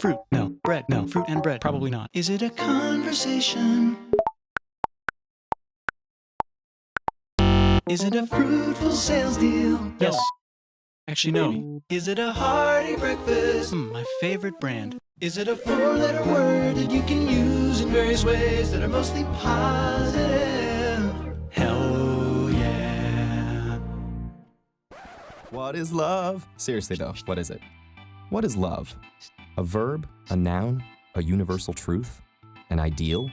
fruit? No. Bread? No. Fruit and bread? Probably not. Is it a conversation? Is it a fruitful sales deal? Yes. Actually, no. Is it a hearty breakfast? My favorite brand. Is it a 4-letter word that you can use in various ways that are mostly positive? Hell yeah. What is love? Seriously though, what is it? What is love? A verb? A noun? A universal truth? An ideal?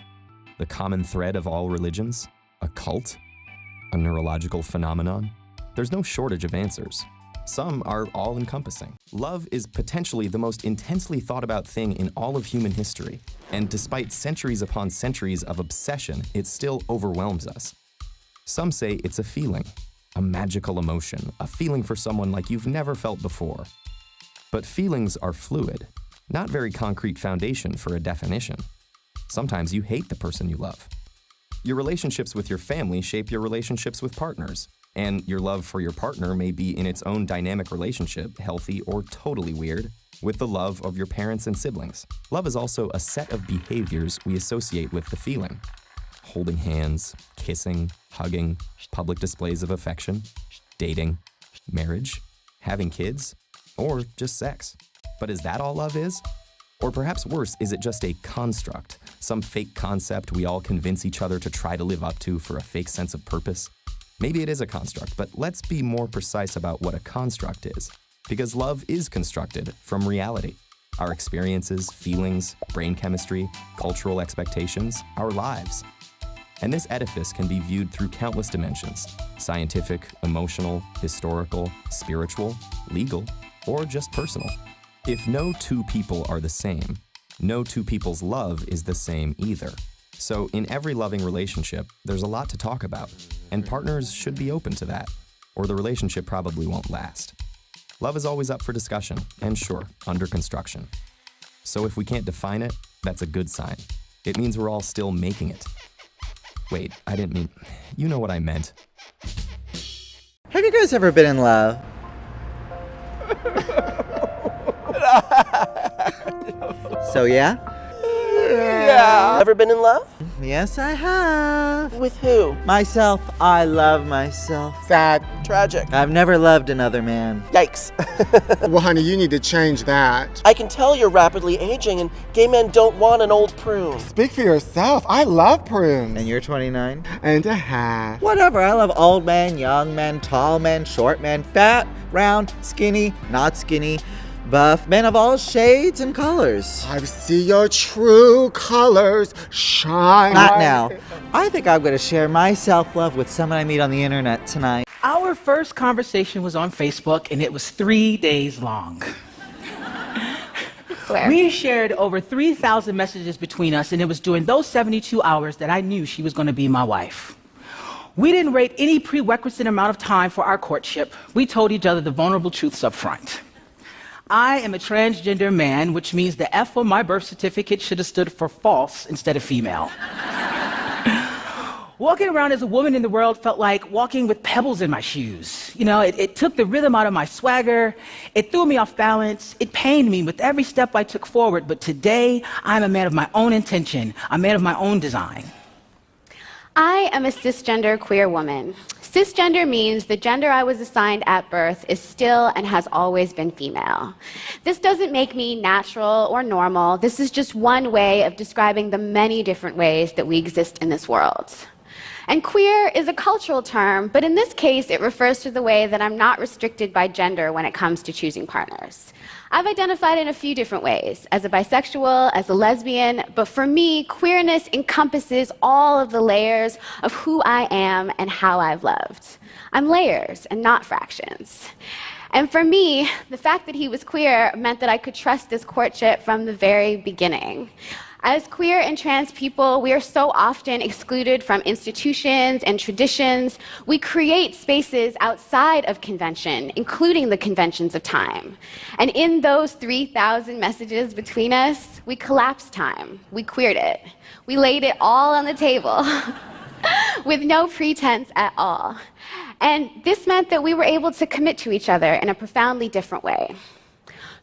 The common thread of all religions? A cult? A neurological phenomenon? There's no shortage of answers. Some are all-encompassing. Love is potentially the most intensely thought-about thing in all of human history, and despite centuries upon centuries of obsession, it still overwhelms us. Some say it's a feeling, a magical emotion, a feeling for someone like you've never felt before. But feelings are fluid, not very concrete foundation for a definition. Sometimes you hate the person you love. Your relationships with your family shape your relationships with partners. And your love for your partner may be in its own dynamic relationship, healthy or totally weird, with the love of your parents and siblings. Love is also a set of behaviors we associate with the feeling. Holding hands, kissing, hugging, public displays of affection, dating, marriage, having kids, or just sex. But is that all love is? Or perhaps worse, is it just a construct, some fake concept we all convince each other to try to live up to for a fake sense of purpose? Maybe it is a construct, but let's be more precise about what a construct is. Because love is constructed from reality. Our experiences, feelings, brain chemistry, cultural expectations, our lives. And this edifice can be viewed through countless dimensions: scientific, emotional, historical, spiritual, legal, or just personal. If no two people are the same, no two people's love is the same either. So in every loving relationship, there's a lot to talk about, and partners should be open to that, or the relationship probably won't last. Love is always up for discussion, and sure, under construction. So if we can't define it, that's a good sign. It means we're all still making it. Wait, I didn't mean, you know what I meant. Have you guys ever been in love? So yeah? Yeah. Ever been in love? Yes, I have. With who? Myself. I love myself. Sad. Tragic. I've never loved another man. Yikes. Well, honey, you need to change that. I can tell you're rapidly aging, and gay men don't want an old prune. Speak for yourself. I love prunes. And you're 29? And a half. Whatever. I love old men, young men, tall men, short men, fat, round, skinny, not skinny, buff, men of all shades and colors. I see your true colors shine. Not now. I think I'm going to share my self-love with someone I meet on the internet tonight. Our first conversation was on Facebook, and it was 3 days long. We shared over 3,000 messages between us, and it was during those 72 hours that I knew she was going to be my wife. We didn't wait any prerequisite amount of time for our courtship. We told each other the vulnerable truths up front. I am a transgender man, which means the F on my birth certificate should have stood for false instead of female. Walking around as a woman in the world felt like walking with pebbles in my shoes. You know, it took the rhythm out of my swagger. It threw me off balance. It pained me with every step I took forward. But today, I'm a man of my own intention. I'm a man of my own design. I am a cisgender queer woman. Cisgender means the gender I was assigned at birth is still and has always been female. This doesn't make me natural or normal. This is just one way of describing the many different ways that we exist in this world. And queer is a cultural term, but in this case, it refers to the way that I'm not restricted by gender when it comes to choosing partners. I've identified in a few different ways, as a bisexual, as a lesbian, but for me, queerness encompasses all of the layers of who I am and how I've loved. I'm layers and not fractions. And for me, the fact that he was queer meant that I could trust this courtship from the very beginning. As queer and trans people, we are so often excluded from institutions and traditions. We create spaces outside of convention, including the conventions of time. And in those 3,000 messages between us, we collapsed time. We queered it. We laid it all on the table with no pretense at all. And this meant that we were able to commit to each other in a profoundly different way.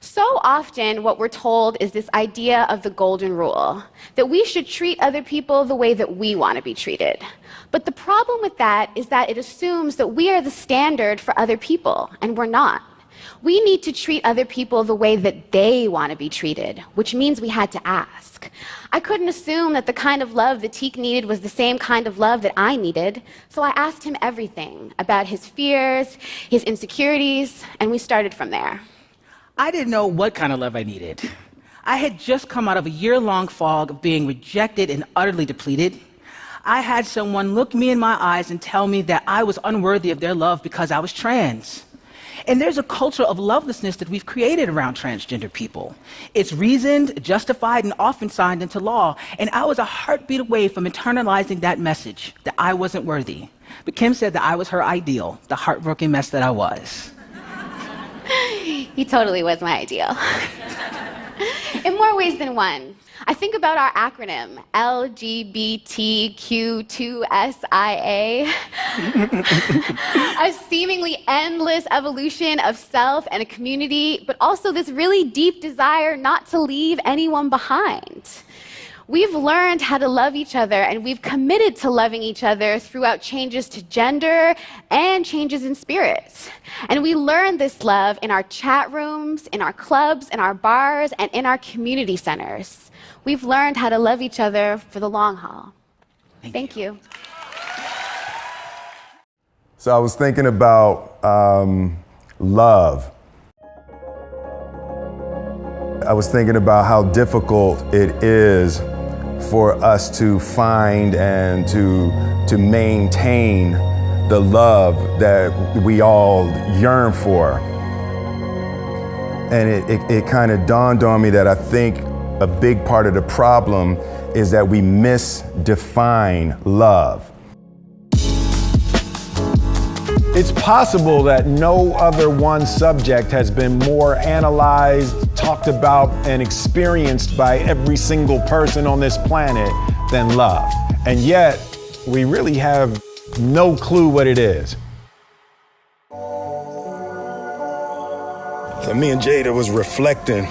So often, what we're told is this idea of the golden rule, that we should treat other people the way that we want to be treated. But the problem with that is that it assumes that we are the standard for other people, and we're not. We need to treat other people the way that they want to be treated, which means we had to ask. I couldn't assume that the kind of love that Teek needed was the same kind of love that I needed, so I asked him everything about his fears, his insecurities, and we started from there. I didn't know what kind of love I needed. I had just come out of a year-long fog of being rejected and utterly depleted. I had someone look me in my eyes and tell me that I was unworthy of their love because I was trans. And there's a culture of lovelessness that we've created around transgender people. It's reasoned, justified, and often signed into law. And I was a heartbeat away from internalizing that message, that I wasn't worthy. But Kim said that I was her ideal, the heartbroken mess that I was. He totally was my ideal. In more ways than one. I think about our acronym, LGBTQ2SIA, a seemingly endless evolution of self and a community, but also this really deep desire not to leave anyone behind. We've learned how to love each other, and we've committed to loving each other throughout changes to gender and changes in spirit. And we learn this love in our chat rooms, in our clubs, in our bars, and in our community centers. We've learned how to love each other for the long haul. Thank you. So I was thinking about love. I was thinking about how difficult it is for us to find and to maintain the love that we all yearn for. And it kind of dawned on me that I think a big part of the problem is that we misdefine love. It's possible that no other one subject has been more analyzed, talked about, and experienced by every single person on this planet than love. And yet, we really have no clue what it is. So me and Jada was reflecting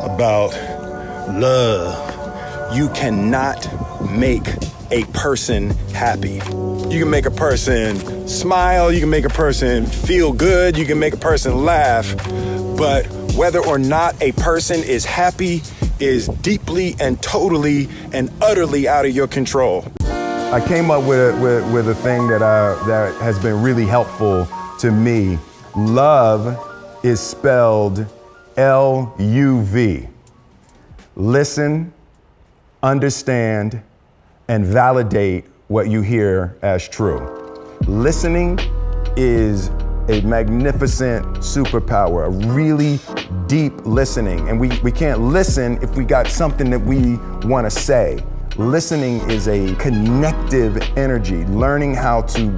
about love. You cannot make a person happy. You can make a person smile, you can make a person feel good, you can make a person laugh, but whether or not a person is happy is deeply and totally and utterly out of your control. I came up with a thing that has been really helpful to me. Love is spelled L-U-V. Listen, understand, and validate what you hear as true. Listening is a magnificent superpower, a really deep listening. And we can't listen if we got something that we want to say. Listening is a connective energy, learning how to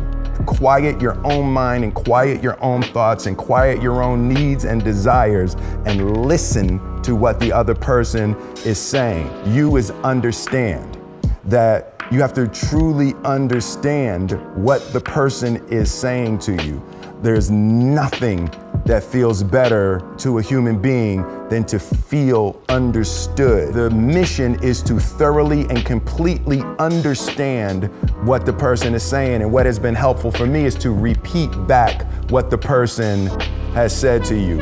quiet your own mind and quiet your own thoughts and quiet your own needs and desires and listen to what the other person is saying. You is understand. That you have to truly understand what the person is saying to you. There's nothing that feels better to a human being than to feel understood. The mission is to thoroughly and completely understand what the person is saying, and what has been helpful for me is to repeat back what the person has said to you.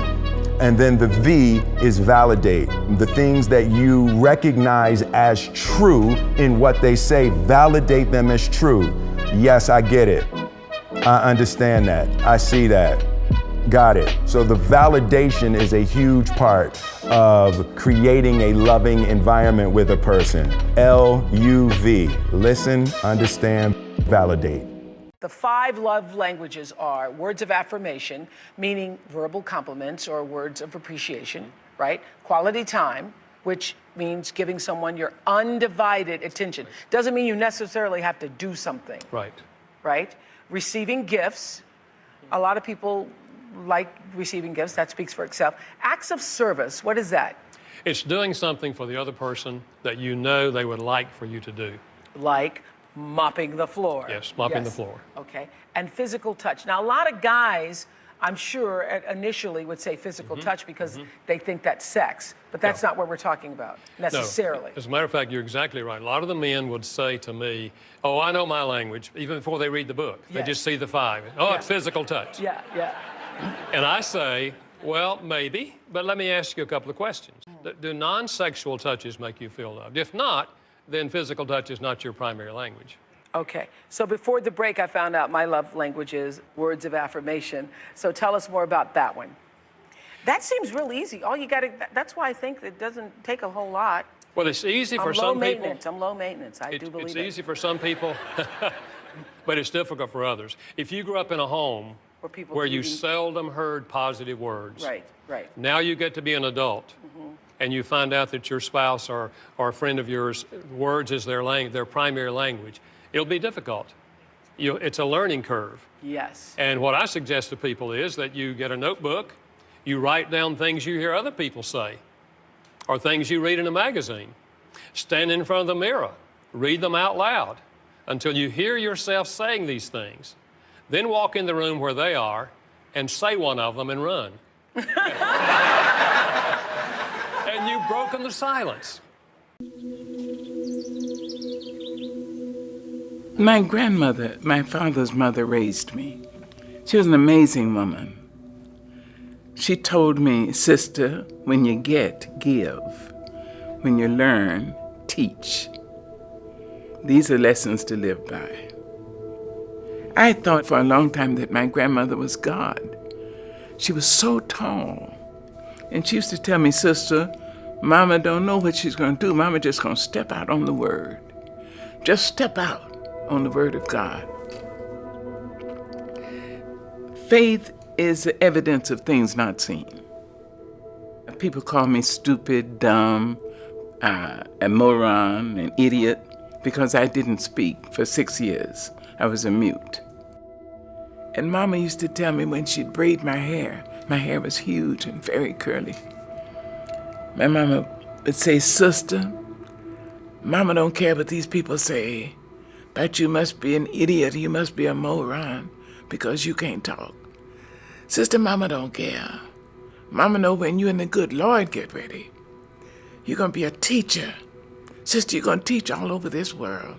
And then the V is validate. The things that you recognize as true in what they say, validate them as true. Yes, I get it. I understand that. I see that. Got it. So the validation is a huge part of creating a loving environment with a person. L-U-V. Listen, understand, validate. The 5 love languages are words of affirmation, meaning verbal compliments or words of appreciation, right? Quality time, which means giving someone your undivided attention. Doesn't mean you necessarily have to do something. Right. Right? Receiving gifts. A lot of people like receiving gifts. That speaks for itself. Acts of service. What is that? It's doing something for the other person that you know they would like for you to do. Like mopping the floor. Yes, mopping the floor. Okay. And physical touch. Now, a lot of guys I'm sure initially would say physical touch because they think that's sex, but that's not what we're talking about necessarily. No. As a matter of fact, you're exactly right. A lot of the men would say to me, oh, I know my language, even before they read the book. They just see the 5. Oh, it's physical touch. Yeah, yeah. And I say, well, maybe, but let me ask you a couple of questions. Do non-sexual touches make you feel loved? If not, then physical touch is not your primary language. Okay, so before the break, I found out my love language is words of affirmation. So tell us more about that one. That seems real easy. All you got to, that's why I think it doesn't take a whole lot. Well, it's easy for some people. I'm low maintenance. I do believe it's it. easy for some people, but it's difficult for others. If you grew up in a home where you seldom heard positive words, right. Now you get to be an adult, and you find out that your spouse or a friend of yours, words is their primary language. It'll be difficult. It's a learning curve. Yes. And what I suggest to people is that you get a notebook, you write down things you hear other people say, or things you read in a magazine. Stand in front of the mirror, read them out loud until you hear yourself saying these things. Then walk in the room where they are and say one of them and run. And you've broken the silence. My grandmother, my father's mother, raised me. She was an amazing woman. She told me, sister, when you get, give. When you learn, teach. These are lessons to live by. I thought for a long time that my grandmother was God. She was so tall. And she used to tell me, sister, Mama don't know what she's going to do. Mama just going to step out on the word. Just step out on the word of God. Faith is the evidence of things not seen. People call me stupid, dumb, a moron, an idiot, because I didn't speak for 6 years. I was a mute. And Mama used to tell me when she'd braid my hair was huge and very curly. My mama would say, sister, Mama don't care what these people say, but you must be an idiot, you must be a moron, because you can't talk. Sister, Mama don't care. Mama know when you and the good Lord get ready, you're going to be a teacher. Sister, you're going to teach all over this world.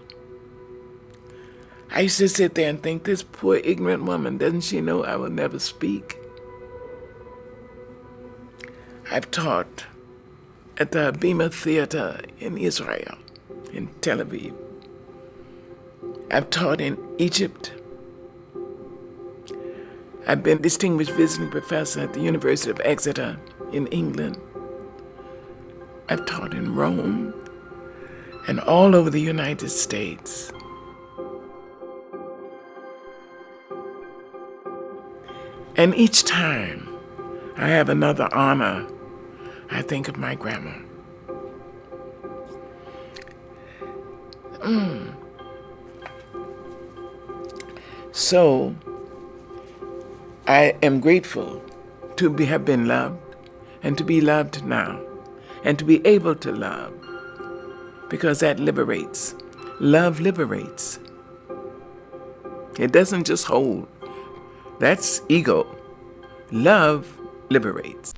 I used to sit there and think, this poor ignorant woman, doesn't she know I will never speak? I've taught at the Bima Theater in Israel, in Tel Aviv. I've taught in Egypt. I've been distinguished visiting professor at the University of Exeter in England. I've taught in Rome and all over the United States. And each time I have another honor, I think of my grandma. So I am grateful to have been loved and to be loved now and to be able to love, because that liberates. Love liberates. It doesn't just hold. That's ego. Love liberates.